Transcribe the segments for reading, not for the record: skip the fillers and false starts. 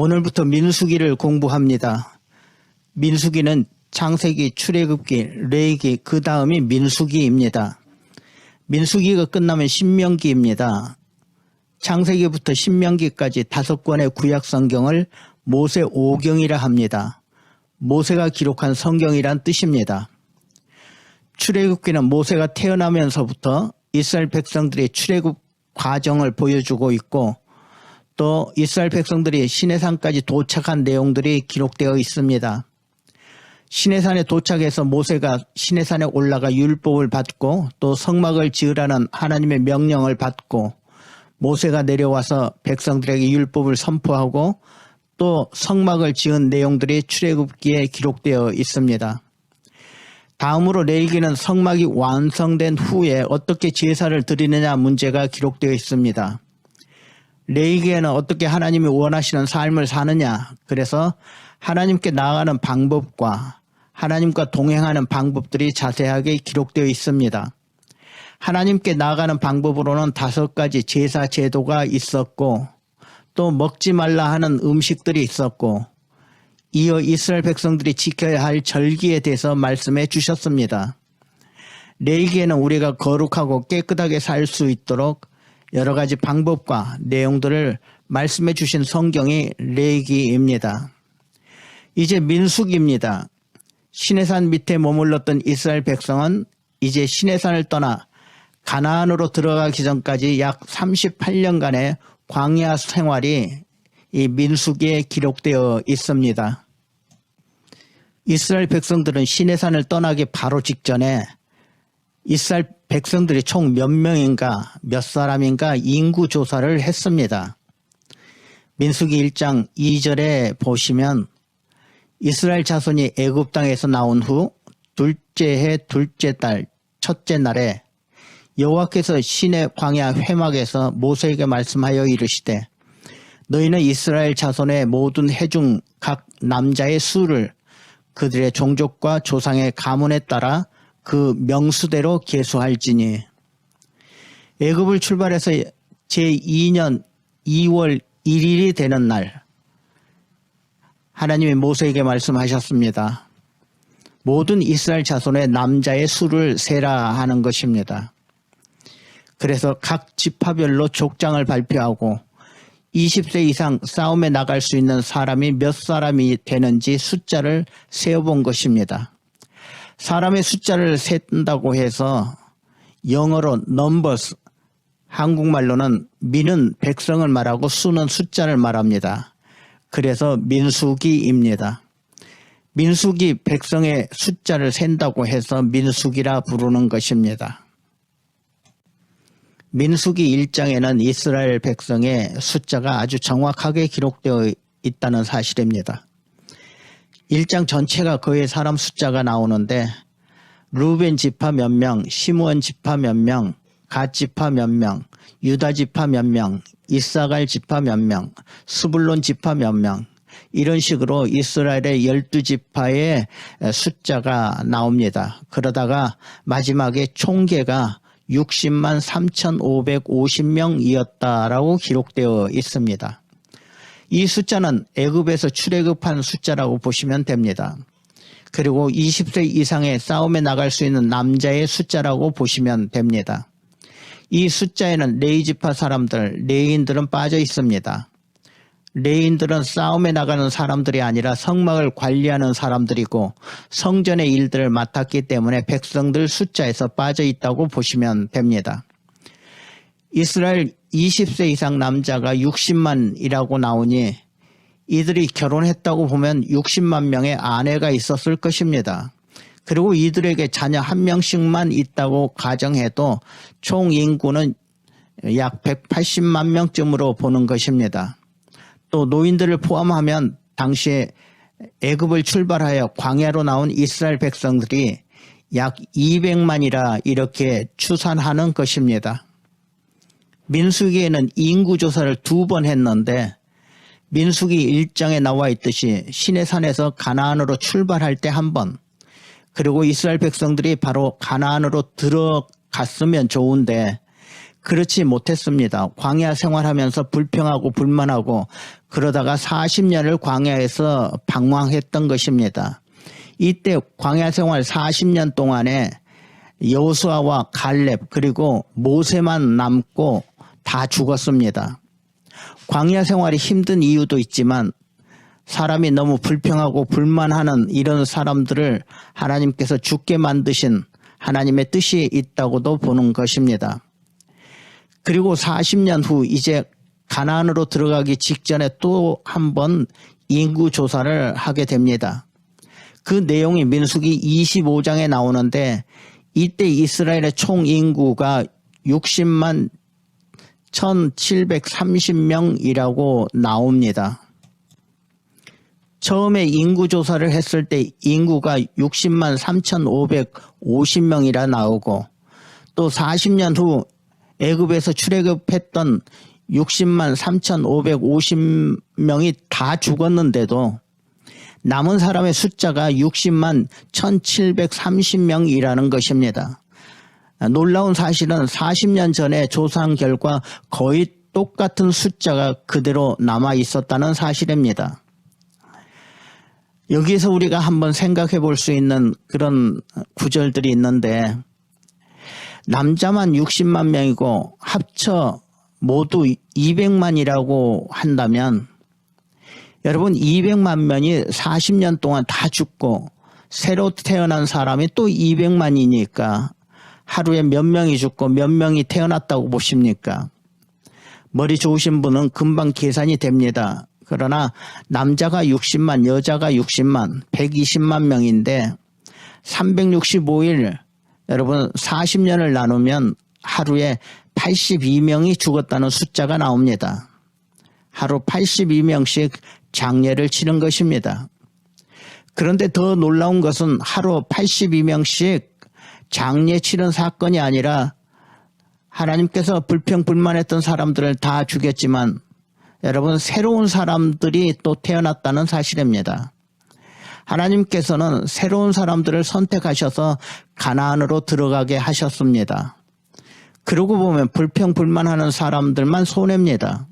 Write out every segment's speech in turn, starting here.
오늘부터 민수기를 공부합니다. 민수기는 창세기, 출애굽기, 레위기, 그 다음이 민수기입니다. 민수기가 끝나면 신명기입니다. 창세기부터 신명기까지 5권의 구약 성경을 모세 오경이라 합니다. 모세가 기록한 성경이란 뜻입니다. 출애굽기는 모세가 태어나면서부터 이스라엘 백성들의 출애굽 과정을 보여주고 있고, 또 이스라엘 백성들이 시내산까지 도착한 내용들이 기록되어 있습니다. 시내산에 도착해서 모세가 시내산에 올라가 율법을 받고, 또 성막을 지으라는 하나님의 명령을 받고, 모세가 내려와서 백성들에게 율법을 선포하고, 또 성막을 지은 내용들이 출애굽기에 기록되어 있습니다. 다음으로 레위기는 성막이 완성된 후에 어떻게 제사를 드리느냐 문제가 기록되어 있습니다. 레위기에는 어떻게 하나님이 원하시는 삶을 사느냐, 그래서 하나님께 나아가는 방법과 하나님과 동행하는 방법들이 자세하게 기록되어 있습니다. 하나님께 나아가는 방법으로는 5가지 제사 제도가 있었고, 또 먹지 말라 하는 음식들이 있었고, 이어 이스라엘 백성들이 지켜야 할 절기에 대해서 말씀해 주셨습니다. 레위기에는 우리가 거룩하고 깨끗하게 살 수 있도록 여러 가지 방법과 내용들을 말씀해 주신 성경이 레위기입니다. 이제 민수기입니다. 시내산 밑에 머물렀던 이스라엘 백성은 이제 시내산을 떠나 가나안으로 들어가기 전까지 약 38년간의 광야 생활이 이 민수기에 기록되어 있습니다. 이스라엘 백성들은 시내산을 떠나기 바로 직전에 이스라엘 백성들이 총 몇 명인가, 몇 사람인가 인구 조사를 했습니다. 민수기 1장 2절에 보시면 이스라엘 자손이 애굽 땅에서 나온 후 둘째 해 둘째 달 첫째 날에 여호와께서 시내 광야 회막에서 모세에게 말씀하여 이르시되 너희는 이스라엘 자손의 모든 해 중 각 남자의 수를 그들의 종족과 조상의 가문에 따라 그 명수대로 계수할지니. 애굽을 출발해서 제2년 2월 1일이 되는 날 하나님이 모세에게 말씀하셨습니다. 모든 이스라엘 자손의 남자의 수를 세라 하는 것입니다. 그래서 각 지파별로 족장을 발표하고 20세 이상 싸움에 나갈 수 있는 사람이 몇 사람이 되는지 숫자를 세어본 것입니다. 사람의 숫자를 센다고 해서 영어로 numbers, 한국말로는 민은 백성을 말하고 수는 숫자를 말합니다. 그래서 민수기입니다. 민수기 백성의 숫자를 센다고 해서 민수기라 부르는 것입니다. 민수기 1장에는 이스라엘 백성의 숫자가 아주 정확하게 기록되어 있다는 사실입니다. 1장 전체가 거의 사람 숫자가 나오는데 루벤 지파 몇 명, 시므온 지파 몇 명, 갓 지파 몇 명, 유다 지파 몇 명, 이사갈 지파 몇 명, 스불론 지파 몇 명, 이런 식으로 이스라엘의 12지파의 숫자가 나옵니다. 그러다가 마지막에 총계가 60만 3,550명이었다라고 기록되어 있습니다. 이 숫자는 애굽에서 출애굽한 숫자라고 보시면 됩니다. 그리고 20세 이상의 싸움에 나갈 수 있는 남자의 숫자라고 보시면 됩니다. 이 숫자에는 레위지파 사람들, 레위인들은 빠져 있습니다. 레위인들은 싸움에 나가는 사람들이 아니라 성막을 관리하는 사람들이고 성전의 일들을 맡았기 때문에 백성들 숫자에서 빠져 있다고 보시면 됩니다. 이스라엘 20세 이상 남자가 60만이라고 나오니 이들이 결혼했다고 보면 60만 명의 아내가 있었을 것입니다. 그리고 이들에게 자녀 1명씩만 있다고 가정해도 총 인구는 약 180만 명쯤으로 보는 것입니다. 또 노인들을 포함하면 당시에 애굽을 출발하여 광야로 나온 이스라엘 백성들이 약 200만이라 이렇게 추산하는 것입니다. 민수기에는 인구조사를 2번 했는데 민수기 1장에 나와 있듯이 시내산에서 가나안으로 출발할 때 1번, 그리고 이스라엘 백성들이 바로 가나안으로 들어갔으면 좋은데 그렇지 못했습니다. 광야 생활하면서 불평하고 불만하고 그러다가 40년을 광야에서 방황했던 것입니다. 이때 광야 생활 40년 동안에 여호수아와 갈렙 그리고 모세만 남고 다 죽었습니다. 광야 생활이 힘든 이유도 있지만 사람이 너무 불평하고 불만하는 이런 사람들을 하나님께서 죽게 만드신 하나님의 뜻이 있다고도 보는 것입니다. 그리고 40년 후 이제 가나안으로 들어가기 직전에 또 한 번 인구 조사를 하게 됩니다. 그 내용이 민수기 25장에 나오는데 이때 이스라엘의 총 인구가 60만 1730명이라고 나옵니다. 처음에 인구조사를 했을 때 인구가 60만 3550명이라 나오고 또 40년 후 애굽에서 출애굽했던 60만 3550명이 다 죽었는데도 남은 사람의 숫자가 60만 1730명이라는 것입니다. 놀라운 사실은 40년 전에 조사한 결과 거의 똑같은 숫자가 그대로 남아 있었다는 사실입니다. 여기에서 우리가 한번 생각해 볼 수 있는 그런 구절들이 있는데 남자만 60만 명이고 합쳐 모두 200만이라고 한다면 여러분 200만 명이 40년 동안 다 죽고 새로 태어난 사람이 또 200만이니까 하루에 몇 명이 죽고 몇 명이 태어났다고 보십니까? 머리 좋으신 분은 금방 계산이 됩니다. 그러나 남자가 60만, 여자가 60만, 120만 명인데 365일 여러분 40년을 나누면 하루에 82명이 죽었다는 숫자가 나옵니다. 하루 82명씩 장례를 치른 것입니다. 그런데 더 놀라운 것은 하루 82명씩 장례 치른 사건이 아니라 하나님께서 불평불만했던 사람들을 다 죽였지만 여러분 새로운 사람들이 또 태어났다는 사실입니다. 하나님께서는 새로운 사람들을 선택하셔서 가나안으로 들어가게 하셨습니다. 그러고 보면 불평불만하는 사람들만 손해입니다.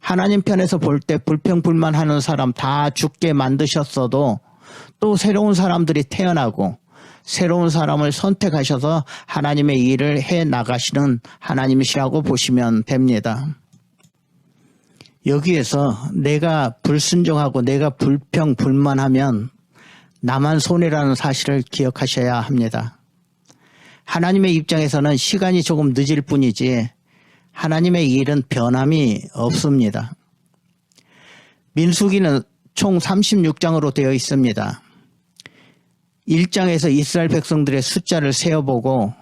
하나님 편에서 볼 때 불평불만하는 사람 다 죽게 만드셨어도 또 새로운 사람들이 태어나고 새로운 사람을 선택하셔서 하나님의 일을 해 나가시는 하나님이시라고 보시면 됩니다. 여기에서 내가 불순종하고 내가 불평불만하면 나만 손해라는 사실을 기억하셔야 합니다. 하나님의 입장에서는 시간이 조금 늦을 뿐이지 하나님의 일은 변함이 없습니다. 민수기는 총 36장으로 되어 있습니다. 1장에서 이스라엘 백성들의 숫자를 세어보고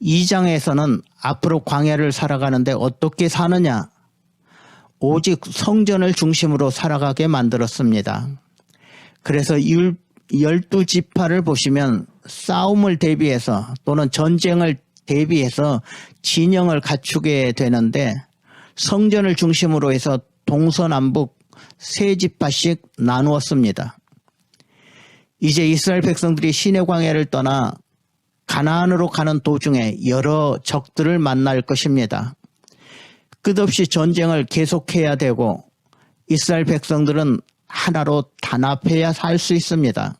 2장에서는 앞으로 광야를 살아가는데 어떻게 사느냐 오직 성전을 중심으로 살아가게 만들었습니다. 그래서 12지파를 보시면 싸움을 대비해서 또는 전쟁을 대비해서 진영을 갖추게 되는데 성전을 중심으로 해서 동서남북 3지파씩 나누었습니다. 이제 이스라엘 백성들이 시내 광야를 떠나 가나안으로 가는 도중에 여러 적들을 만날 것입니다. 끝없이 전쟁을 계속해야 되고 이스라엘 백성들은 하나로 단합해야 살 수 있습니다.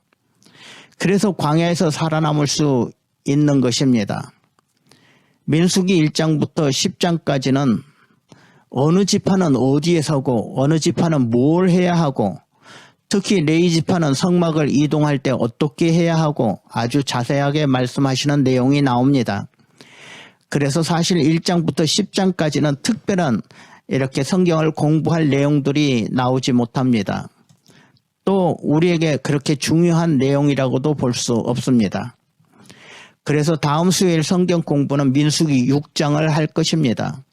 그래서 광야에서 살아남을 수 있는 것입니다. 민수기 1장부터 10장까지는 어느 지파는 어디에 서고 어느 지파는 뭘 해야 하고 특히 레위 지파는 성막을 이동할 때 어떻게 해야 하고 아주 자세하게 말씀하시는 내용이 나옵니다. 그래서 사실 1장부터 10장까지는 특별한 이렇게 성경을 공부할 내용들이 나오지 못합니다. 또 우리에게 그렇게 중요한 내용이라고도 볼 수 없습니다. 그래서 다음 수요일 성경 공부는 민수기 6장을 할 것입니다.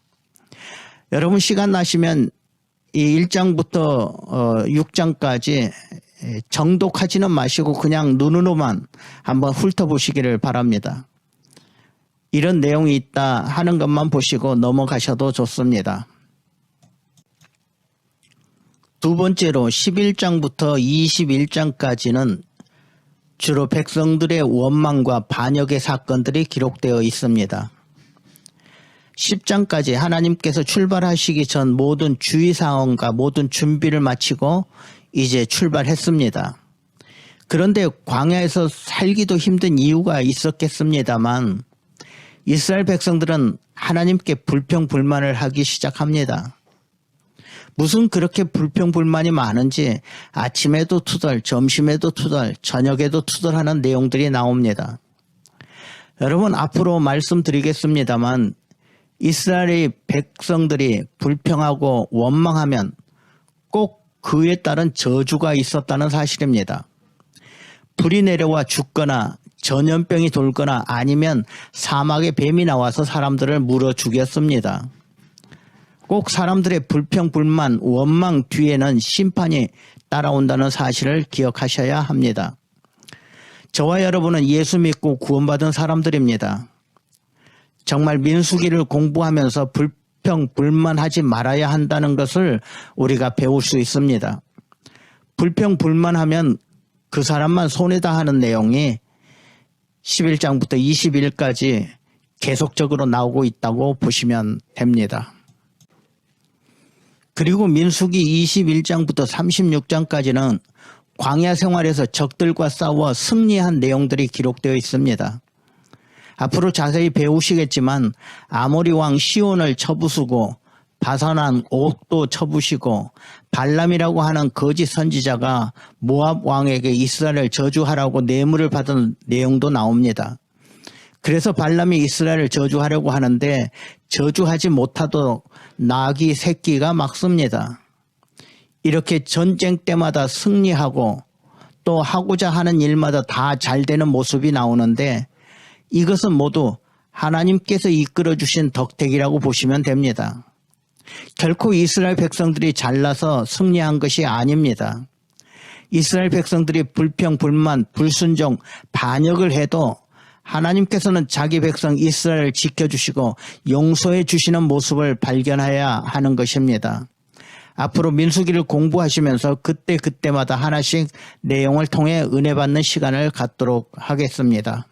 여러분 시간 나시면 이 1장부터 6장까지 정독하지는 마시고 그냥 눈으로만 한번 훑어보시기를 바랍니다. 이런 내용이 있다 하는 것만 보시고 넘어가셔도 좋습니다. 두 번째로 11장부터 21장까지는 주로 백성들의 원망과 반역의 사건들이 기록되어 있습니다. 10장까지 하나님께서 출발하시기 전 모든 주의사항과 모든 준비를 마치고 이제 출발했습니다. 그런데 광야에서 살기도 힘든 이유가 있었겠습니다만 이스라엘 백성들은 하나님께 불평불만을 하기 시작합니다. 무슨 그렇게 불평불만이 많은지 아침에도 투덜, 점심에도 투덜, 저녁에도 투덜하는 내용들이 나옵니다. 여러분, 앞으로 말씀드리겠습니다만 이스라엘의 백성들이 불평하고 원망하면 꼭 그에 따른 저주가 있었다는 사실입니다. 불이 내려와 죽거나 전염병이 돌거나 아니면 사막에 뱀이 나와서 사람들을 물어 죽였습니다. 꼭 사람들의 불평불만, 원망 뒤에는 심판이 따라온다는 사실을 기억하셔야 합니다. 저와 여러분은 예수 믿고 구원받은 사람들입니다. 정말 민수기를 공부하면서 불평불만하지 말아야 한다는 것을 우리가 배울 수 있습니다. 불평불만하면 그 사람만 손해다 하는 내용이 11장부터 21까지 계속적으로 나오고 있다고 보시면 됩니다. 그리고 민수기 21장부터 36장까지는 광야 생활에서 적들과 싸워 승리한 내용들이 기록되어 있습니다. 앞으로 자세히 배우시겠지만 아모리 왕 시온을 쳐부수고 바산한 옥도 쳐부시고 발람이라고 하는 거짓 선지자가 모압 왕에게 이스라엘을 저주하라고 뇌물을 받은 내용도 나옵니다. 그래서 발람이 이스라엘을 저주하려고 하는데 저주하지 못하도록 나귀 새끼가 막습니다. 이렇게 전쟁 때마다 승리하고 또 하고자 하는 일마다 다 잘 되는 모습이 나오는데 이것은 모두 하나님께서 이끌어 주신 덕택이라고 보시면 됩니다. 결코 이스라엘 백성들이 잘나서 승리한 것이 아닙니다. 이스라엘 백성들이 불평, 불만, 불순종, 반역을 해도 하나님께서는 자기 백성 이스라엘을 지켜주시고 용서해 주시는 모습을 발견해야 하는 것입니다. 앞으로 민수기를 공부하시면서 그때마다 하나씩 내용을 통해 은혜 받는 시간을 갖도록 하겠습니다.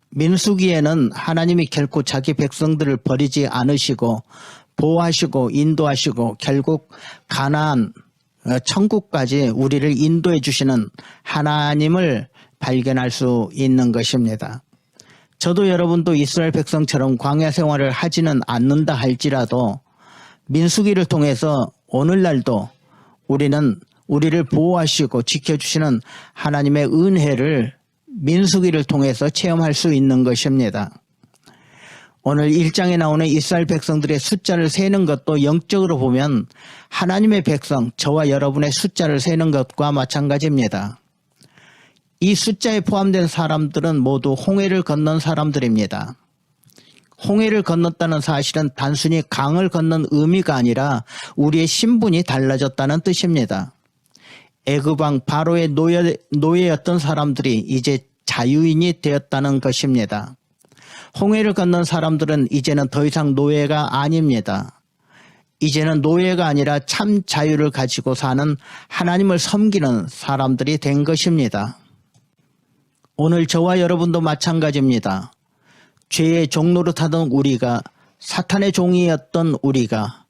민수기에는 하나님이 결코 자기 백성들을 버리지 않으시고 보호하시고 인도하시고 결국 가나안 천국까지 우리를 인도해 주시는 하나님을 발견할 수 있는 것입니다. 저도 여러분도 이스라엘 백성처럼 광야 생활을 하지는 않는다 할지라도 민수기를 통해서 오늘날도 우리는 우리를 보호하시고 지켜주시는 하나님의 은혜를 민수기를 통해서 체험할 수 있는 것입니다. 오늘 1장에 나오는 이스라엘 백성들의 숫자를 세는 것도 영적으로 보면 하나님의 백성, 저와 여러분의 숫자를 세는 것과 마찬가지입니다. 이 숫자에 포함된 사람들은 모두 홍해를 건넌 사람들입니다. 홍해를 건넜다는 사실은 단순히 강을 건넌 의미가 아니라 우리의 신분이 달라졌다는 뜻입니다. 애굽 왕 바로의 노예였던 사람들이 이제 자유인이 되었다는 것입니다. 홍해를 건넌 사람들은 이제는 더 이상 노예가 아닙니다. 이제는 노예가 아니라 참 자유를 가지고 사는 하나님을 섬기는 사람들이 된 것입니다. 오늘 저와 여러분도 마찬가지입니다. 죄의 종노릇하던 우리가, 사탄의 종이었던 우리가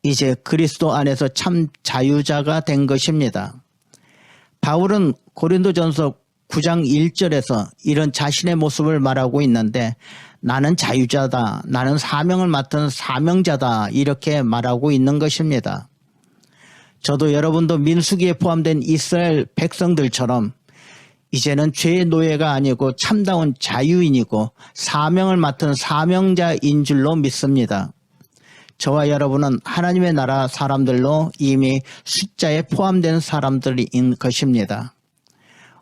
이제 그리스도 안에서 참 자유자가 된 것입니다. 바울은 고린도전서 9장 1절에서 이런 자신의 모습을 말하고 있는데 나는 자유자다, 나는 사명을 맡은 사명자다 이렇게 말하고 있는 것입니다. 저도 여러분도 민수기에 포함된 이스라엘 백성들처럼 이제는 죄의 노예가 아니고 참다운 자유인이고 사명을 맡은 사명자인 줄로 믿습니다. 저와 여러분은 하나님의 나라 사람들로 이미 숫자에 포함된 사람들인 것입니다.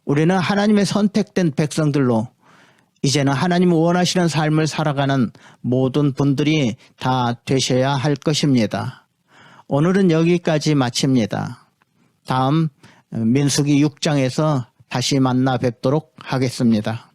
우리는 하나님의 선택된 백성들로 이제는 하나님이 원하시는 삶을 살아가는 모든 분들이 다 되셔야 할 것입니다. 오늘은 여기까지 마칩니다. 다음 민수기 6장에서 다시 만나 뵙도록 하겠습니다.